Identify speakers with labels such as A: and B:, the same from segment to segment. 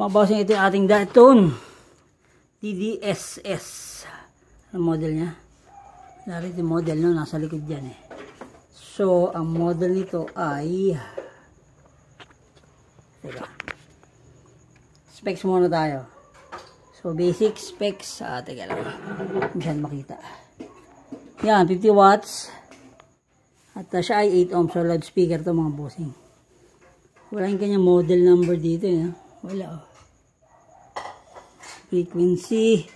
A: mga bossing, ito yung ating Diatone DDSS. Ang model niya. Narito yung model, no? Nasa likod dyan eh. So, ang model nito ay... Teka. Specs muna tayo. So, basic specs. Teka lang. Masyadong makita. Yan, 50 watts. At siya ay 8 ohms. So, loudspeaker to mga bossing. Wala yung kanyang model number dito. Eh, wala. Oh. Frequency.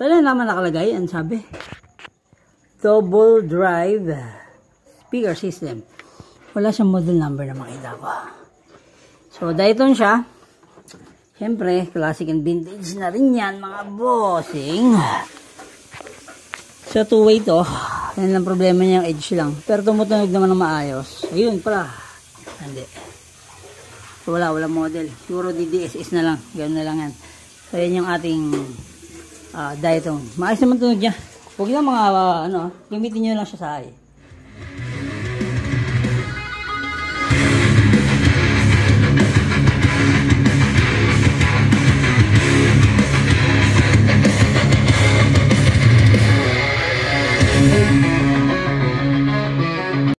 A: Wala naman nakalagay. Ang sabi. Double drive speaker system. Wala siyang model number na makita ko. So, Diatone siya. Siyempre, classic and vintage na rin yan, mga bossing. So, two-way to. Yan lang problema niya, yung edge lang. Pero tumutunog naman ng maayos. Ayun pala. Hindi. So, wala model. Siguro DDSS na lang. Ganoon na lang yan. So, yan yung ating Diatone. Maayos naman tunog niya. Huwag lang mga, gamitin nyo lang siya sa ay.